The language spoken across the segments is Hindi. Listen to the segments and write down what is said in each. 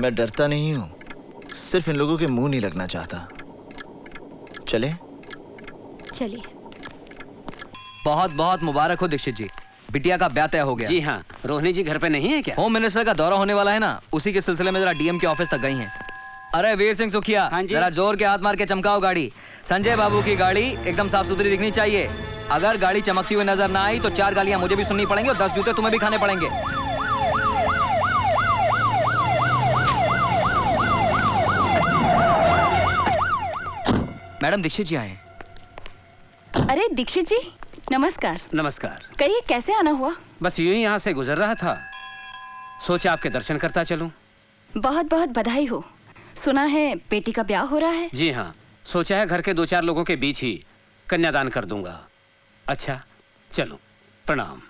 मैं डरता नहीं हूँ, सिर्फ इन लोगों के मुंह नहीं लगना चाहता। चले? चलिए। बहुत बहुत मुबारक हो दीक्षित जी, बिटिया का ब्याह तय हो गया। जी हाँ, रोहिणी जी घर पे नहीं है क्या? होम मिनिस्टर का दौरा होने वाला है ना, उसी के सिलसिले में जरा डीएम के ऑफिस तक गई हैं। अरे वीर सिंह सुखिया, हाँ जी। जरा जोर के हाथ मार के चमकाओ गाड़ी। संजय बाबू की गाड़ी एकदम साफ सुथरी दिखनी चाहिए। अगर गाड़ी चमकती हुई नजर ना आई तो 4 गालियां मुझे भी सुननी पड़ेंगी और 10 जूते तुम्हें भी खाने पड़ेंगे। मैडम दीक्षित जी आए। अरे दीक्षित जी, नमस्कार। नमस्कार। कहिए कैसे आना हुआ? बस यूं ही यहाँ से गुजर रहा था, सोचा आपके दर्शन करता चलूं। बहुत बहुत बधाई हो। सुना है बेटी का ब्याह हो रहा है? जी हाँ, सोचा है घर के 2-4 लोगों के बीच ही कन्यादान कर दूंगा। अच्छा चलो, प्रणाम।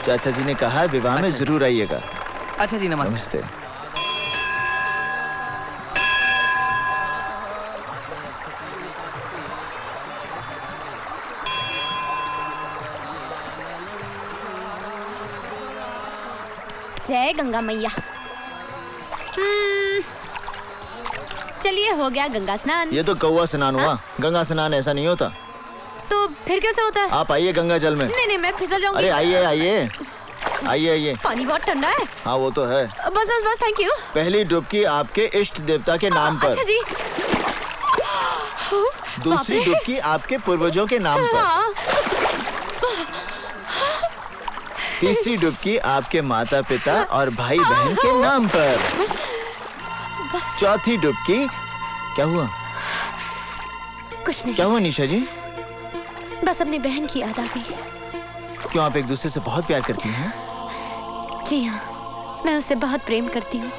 चाचा जी ने कहा है विवाह में जरूर आइएगा। अच्छा जी, नमस्ते। नमस्ते। जय गंगा मैया। चलिए, हो गया गंगा स्नान। ये तो कौवा स्नान हुआ, गंगा स्नान ऐसा नहीं होता। तो फिर कैसे होता है? आप आइए गंगा जल में। नहीं नहीं, मैं फिसल जाऊंगी। अरे आइए आइए आइए आइए। पानी बहुत ठंडा है। हाँ वो तो है। बस बस बस, थैंक यू। पहली डुबकी आपके इष्ट देवता के नाम पर। अच्छा जी। दूसरी डुबकी आपके पूर्वजों के नाम पर। हाँ। तीसरी डुबकी आपके माता पिता और भाई बहन के नाम पर। चौथी डुबकी। क्या हुआ? कुछ नहीं। क्या हुआ निशा जी? बस अपनी बहन की याद आ गई। क्यों, आप एक दूसरे से बहुत प्यार करती हैं? जी हाँ, मैं उससे बहुत प्रेम करती हूँ,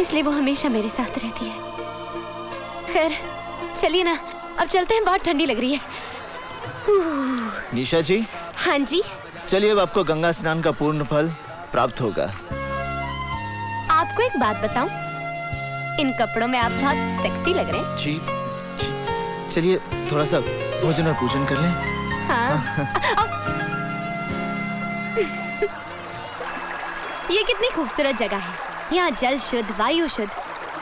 इसलिए वो हमेशा मेरे साथ रहती है। खैर चलिए ना, अब चलते हैं, बहुत ठंडी लग रही है। निशा जी। हाँ जी। चलिए, अब आपको गंगा स्नान का पूर्ण फल प्राप्त होगा। आपको एक बात बताऊं, इन कपड़ों में आप बहुत सेक्सी लग रहे हैं। जी, चलिए थोड़ा सा भोजन और पूजन कर लें। हाँ। ये कितनी खूबसूरत जगह है। यहाँ जल शुद्ध, वायु शुद्ध।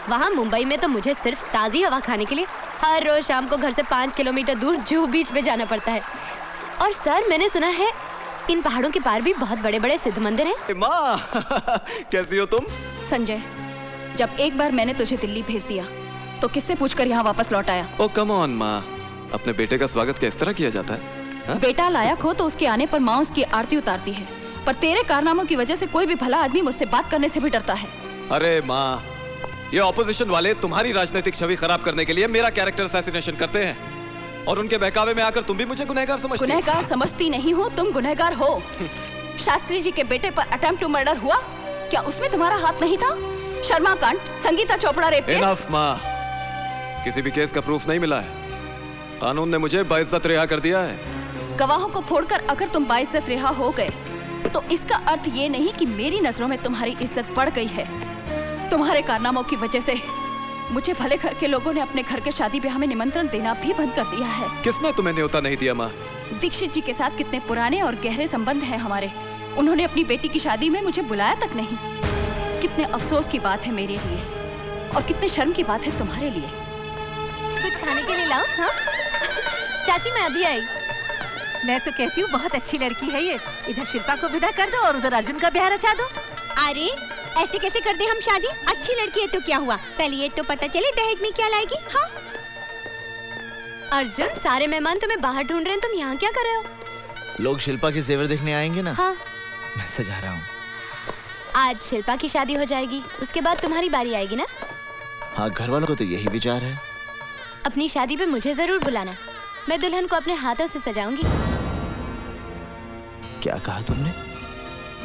वहाँ मुंबई में तो मुझे सिर्फ ताज़ी हवा खाने के लिए हर रोज शाम को घर से 5 किलोमीटर दूर जुहू बीच पे जाना पड़ता है। और सर, मैंने सुना है इन पहाड़ों के पार भी बहुत बड़े बड़े सिद्ध मंदिर हैं। माँ कैसी हो तुम? संजय, जब एक बार मैंने तुझे दिल्ली भेज दिया तो किससे पूछकर यहाँ वापस लौट आया? ओ कम ऑन माँ, अपने बेटे का स्वागत किस तरह किया जाता है? हा? बेटा लायक हो तो उसके आने पर माँ उसकी आरती उतारती है, पर तेरे कारनामों की वजह से कोई भी भला आदमी मुझसे बात करने से भी डरता है। अरे माँ, ये ऑपोजिशन वाले तुम्हारी राजनीतिक छवि खराब करने के लिए मेरा कैरेक्टर असैसिनेशन करते हैं और उनके बहकावे में आकर तुम भी मुझे गुनहगार समझती हो। गुनहगार समझती नहीं हो, तुम गुनहगार हो। शास्त्री जी के बेटे पर अटेम्प्ट टू मर्डर हुआ, क्या उसमें तुम्हारा हाथ नहीं था? शर्मा कांड, Sangeeta Chopra rape case. Enough माँ, किसी भी केस का प्रूफ नहीं मिला है। कानून ने मुझे बाइज्जत रिहा कर दिया है। गवाहों को फोड़कर अगर तुम बाइज्जत रिहा हो गए तो इसका अर्थ ये नहीं कि मेरी नजरों में तुम्हारी इज्जत बढ़ गई है। तुम्हारे कारनामों की वजह से मुझे भले घर के लोगों ने अपने घर के शादी ब्याह में निमंत्रण देना भी बंद कर दिया है। किसने तुम्हें न्योता नहीं दिया माँ? दीक्षित जी के साथ कितने पुराने और गहरे संबंध हैं हमारे, उन्होंने अपनी बेटी की शादी में मुझे बुलाया तक नहीं। कितने अफसोस की बात है मेरे लिए और कितने शर्म की बात है तुम्हारे लिए। कुछ खाने के लिए लाओ। हाँ? चाची मैं अभी आई। मैं तो कहती हूँ बहुत अच्छी लड़की है ये। इधर शिल्पा को विदा कर दो और उधर अर्जुन का ब्याह रचा दो। अरे ऐसे कैसे कर दे हम शादी? अच्छी लड़की है तो क्या हुआ, पहले ये तो पता चले दहेज में क्या लाएगी। हाँ अर्जुन, सारे मेहमान तुम्हें बाहर ढूंढ रहे हैं, तुम यहाँ क्या कर रहे हो? लोग शिल्पा के जेवर देखने आएंगे ना। हाँ। मैं सजा रहा हूँ। आज शिल्पा की शादी हो जाएगी, उसके बाद तुम्हारी बारी आएगी ना? हाँ, घर वालों को तो यही विचार है। अपनी शादी पे मुझे जरूर बुलाना, मैं दुल्हन को अपने हाथों से सजाऊंगी। क्या कहा तुमने?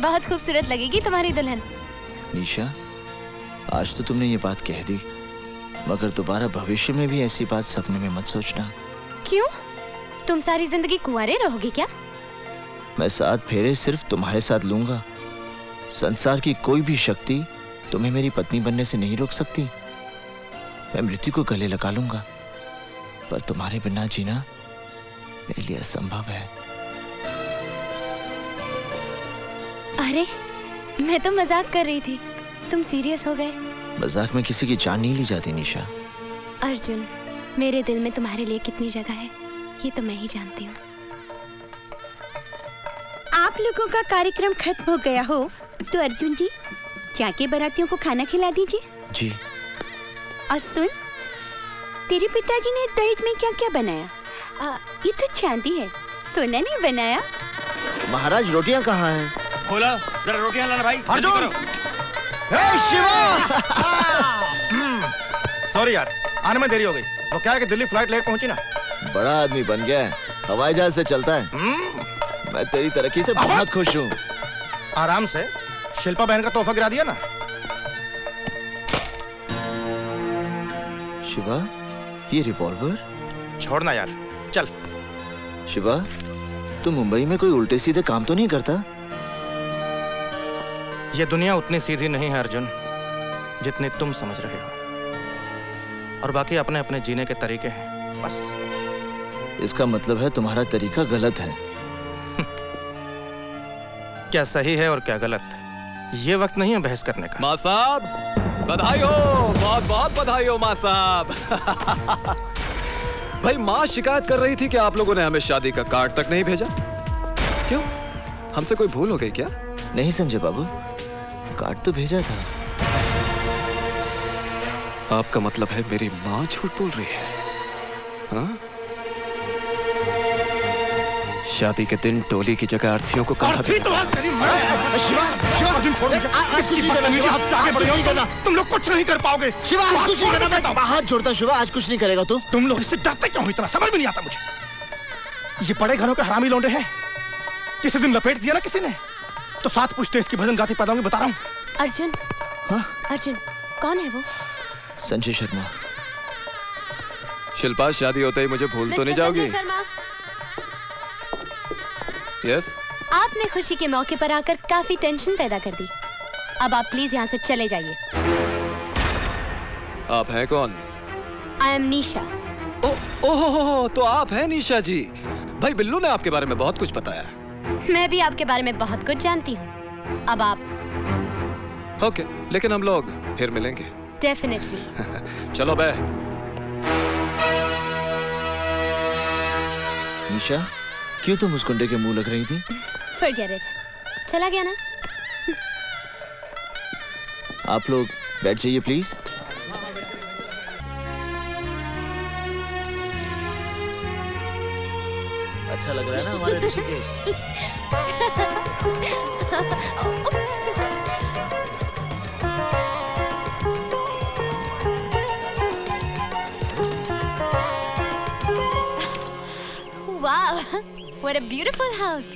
बहुत खूबसूरत लगेगी तुम्हारी दुल्हन। निशा, आज तो तुमने ये बात कह दी, मगर दोबारा भविष्य में भी ऐसी बात सपने में मत सोचना। क्यों? तुम सारी जिंदगी कुंवारे रहोगे क्या? मैं 7 फेरे सिर्फ तुम्हारे साथ लूंगा। संसार की कोई भी शक्ति तुम्हें मेरी पत्नी बनने से नहीं रोक सकती। मैं मृत्यु को गले लगा लूंगा, पर तुम्हारे बिना जीना मेरे लिए असंभव है। अरे मैं तो मजाक कर रही थी, तुम सीरियस हो गए। मजाक में किसी की जान नहीं ली जाती निशा। अर्जुन, मेरे दिल में तुम्हारे लिए कितनी जगह है ये तो मैं ही जानती हूँ। आप लोगों का कार्यक्रम खत्म हो गया हो तो अर्जुन जी जाके बारातियों को खाना खिला दीजिए। जी। और सुन, तेरे पिताजी ने दहेज में क्या क्या बनाया? ये तो चांदी है, सोना नहीं बनाया। महाराज रोटियां कहाँ हैं? बोला जरा रोटियां लाना भाई। अर्जुन! शिवा! सॉरी यार, आने में देरी हो गई। वो क्या है कि दिल्ली फ्लाइट लेट पहुंची ना। बड़ा आदमी बन गया है, हवाई जहाज से चलता है। मैं तेरी तरक्की से बहुत खुश हूँ। आराम से, शिल्पा बहन का तोहफा गिरा दिया ना। शिवा, ये रिवॉल्वर? छोड़ना यार, चल। शिवा, तू मुंबई में कोई उल्टे सीधे काम तो नहीं करता? ये दुनिया उतनी सीधी नहीं है अर्जुन, जितनी तुम समझ रहे हो। और बाकी अपने अपने जीने के तरीके हैं, बस। इसका मतलब है तुम्हारा तरीका गलत है। क्या सही है और क्या गलत है, ये वक्त नहीं है बहस करने का। माँ साहब, बधाई हो, बहुत बहुत बधाई हो माँ साहब। भाई माँ शिकायत कर रही थी कि आप लोगों ने हमें शादी का कार्ड तक नहीं भेजा। क्यों, हमसे कोई भूल हो गई क्या? नहीं संजय बाबू, कार्ड तो भेजा था। आपका मतलब है मेरी माँ झूठ बोल रही है? हाँ? शादी के दिन टोली की जगह अर्थी को कहा तुम लोग कुछ नहीं कर पाओगे। शिवा, आज कुछ नहीं करना। हाथ जोड़ता शिवा, आज कुछ नहीं करेगा तू। तुम लोग इससे डरते क्यों हो इतना, समझ में नहीं आता मुझे। ये बड़े घरों के हरामी लौंडे हैं। किसी दिन लपेट दिया ना किसी ने तो साथ पूछते इसकी भजन गाती पैदा होंगी, बता रहा हूँ। अर्जुन, हाँ? अर्जुन कौन है वो? संजय शर्मा। शिल्पा, शादी होते ही मुझे भूल तो नहीं जाओगी? संजय शर्मा, यस। आपने खुशी के मौके पर आकर काफी टेंशन पैदा कर दी। अब आप प्लीज यहाँ से चले जाइए। आप हैं कौन? आई एम निशा। ओहो, तो आप हैं निशा जी। भाई बिल्लू ने आपके बारे में बहुत कुछ बताया। मैं भी आपके बारे में बहुत कुछ जानती हूँ। अब आप ओके, लेकिन हम लोग फिर मिलेंगे। डेफिनेटली। चलो बे। निशा, क्यों तुम उस गुंडे के मुंह लग रही थी? फॉरगेट इट, चला गया ना। आप लोग बैठ जाइए प्लीज। अच्छा लग रहा है ना हमारा Rishikesh? Wow, what a beautiful house.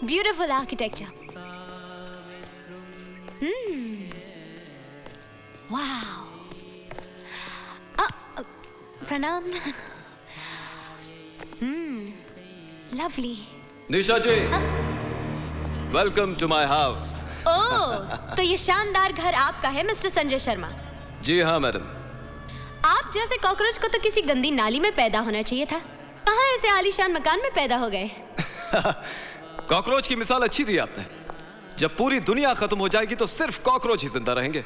Beautiful architecture. Wow. Pranam. Lovely. Nisha ji, welcome to my house. Oh, तो ये शानदार घर आपका है मिस्टर संजय शर्मा? जी हाँ मैडम। आप जैसे कॉकरोच को तो किसी गंदी नाली में पैदा होना चाहिए था। कहाँ ऐसे आलीशान मकान में पैदा हो गए? कॉकरोच की मिसाल अच्छी दी आपने। जब पूरी दुनिया खत्म हो जाएगी तो सिर्फ कॉकरोच ही जिंदा रहेंगे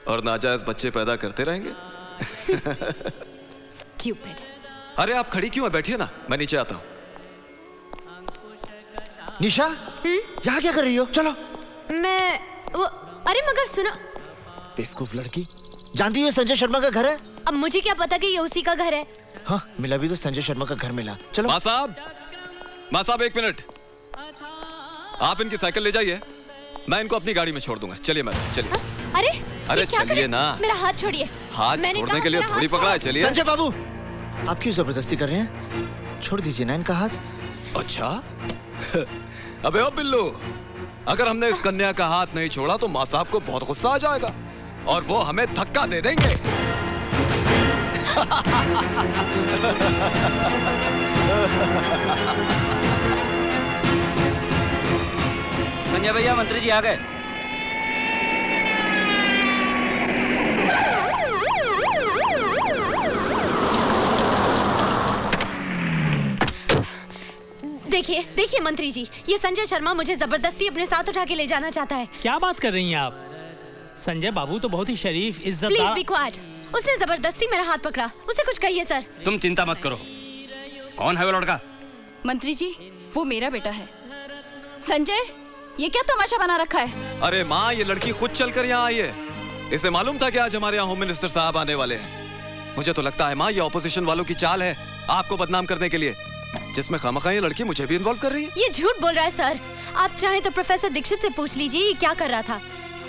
और नाजायज बच्चे पैदा करते रहेंगे। Stupid. अरे आप खड़ी क्यों है, बैठिए ना, मैं नीचे आता हूँ। निशा, यहाँ क्या कर रही हो? चलो। मैं वो, अरे मगर सुनो। बेवकूफ लड़की, जानती है संजय शर्मा का घर है? अब मुझे क्या पता कि ये उसी का घर है। हाँ, मिला भी तो संजय शर्मा का घर मिला। चलो। माँ साहब 1 मिनट। आप इनकी साइकिल ले जाइए, मैं इनको अपनी गाड़ी में छोड़ दूंगा। चलिए मैडम, चलिए। अरे क्या चलिए ना। मेरा हाथ छोड़िए। हाथ छोड़ने के लिए थोड़ी पकड़ा है, चलिए। संजय बाबू, आप क्यों जबरदस्ती कर रहे हैं? छोड़ दीजिए ना इनका हाथ। अच्छा। अबे ओ बिल्लू, अगर हमने इस कन्या का हाथ नहीं छोड़ा तो माँ साहब को बहुत गुस्सा आ जाएगा और वो हमें धक्का दे देंगे। संजय भैया, मंत्री जी आ गए। देखिए देखिए मंत्री जी, ये संजय शर्मा मुझे जबरदस्ती अपने साथ उठा के ले जाना चाहता है। क्या बात कर रही हैं आप? संजय बाबू तो बहुत ही शरीफ प्लीज इज्जतदार। Be quiet. उसने जबरदस्ती मेरा हाथ पकड़ा, उसे कुछ कहिए सर। तुम चिंता मत करो। कौन है वो लड़का? मंत्री जी, वो मेरा बेटा है। संजय, ये क्या तमाशा बना रखा है? अरे माँ, ये लड़की खुद चलकर यहाँ आई है। इसे मालूम था कि आज हमारे यहाँ होम मिनिस्टर साहब आने वाले हैं। मुझे तो लगता है माँ, ये ऑपोजिशन वालों की चाल है आपको बदनाम करने के लिए, जिसमें खामखा ये लड़की मुझे भी इन्वॉल्व कर रही है। ये झूठ बोल रहा है सर। आप चाहें तो प्रोफेसर दीक्षित से पूछ लीजिए ये क्या कर रहा था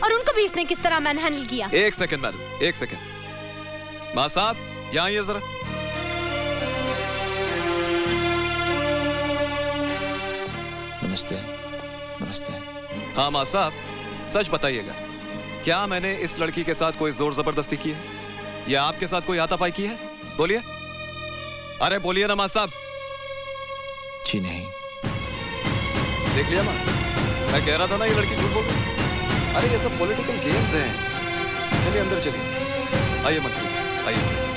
और उनको भी इसने किस तरह मैनहैंडल किया। एक सेकंड मैडम, एक सेकंड। माँ साहब, यहाँ आइए जरा। नमस्ते। नमस्ते। हाँ माँ साहब, सच बताइएगा, क्या मैंने इस लड़की के साथ कोई जोर जबरदस्ती की है या आपके साथ कोई हाथापाई की है? बोलिए, अरे बोलिए ना माँ साहब। जी नहीं। देख लिया माँ, मैं कह रहा था ना ये लड़की झूठ बोल रही। अरे ये सब पॉलिटिकल गेम्स हैं। चलिए अंदर चलिए। आइए मंत्री, आइए।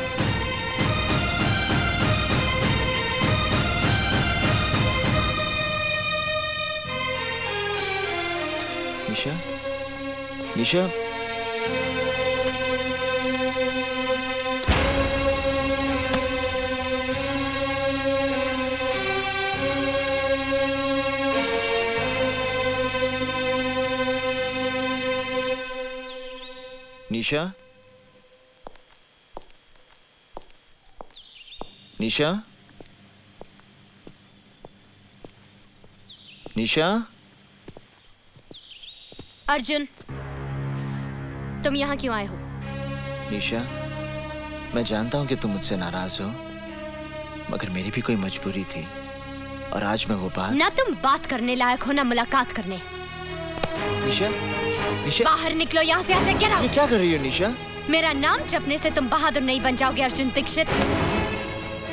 निशा, निशा, निशा, निशा, निशा। अर्जुन, तुम यहाँ क्यों आए हो? निशा, मैं जानता हूँ कि तुम मुझसे नाराज हो, मगर मेरी भी कोई मजबूरी थी और आज मैं वो बात। ना तुम बात करने लायक हो ना मुलाकात करने। निशा, निशा, बाहर निकलो यहाँ से, ऐसे गेट ये आउट। क्या कर रही हो निशा? मेरा नाम जपने से तुम बहादुर नहीं बन जाओगे अर्जुन दीक्षित।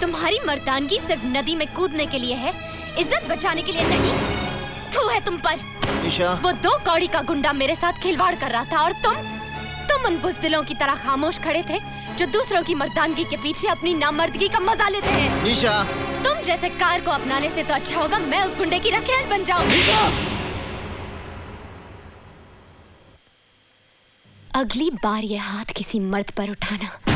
तुम्हारी मर्दानगी सिर्फ नदी में कूदने के लिए है, इज्जत बचाने के लिए नहीं। थू है तुम पर। निशा, वो 2 कौड़ी का गुंडा मेरे साथ खिलवाड़ कर रहा था और तुम उन बुज़दिलों की तरह खामोश खड़े थे जो दूसरों की मर्दानगी के पीछे अपनी नामर्दगी का मजा लेते हैं। निशा, तुम जैसे कार को अपनाने से तो अच्छा होगा मैं उस गुंडे की रखेल बन जाऊं। अगली बार ये हाथ किसी मर्द पर उठाना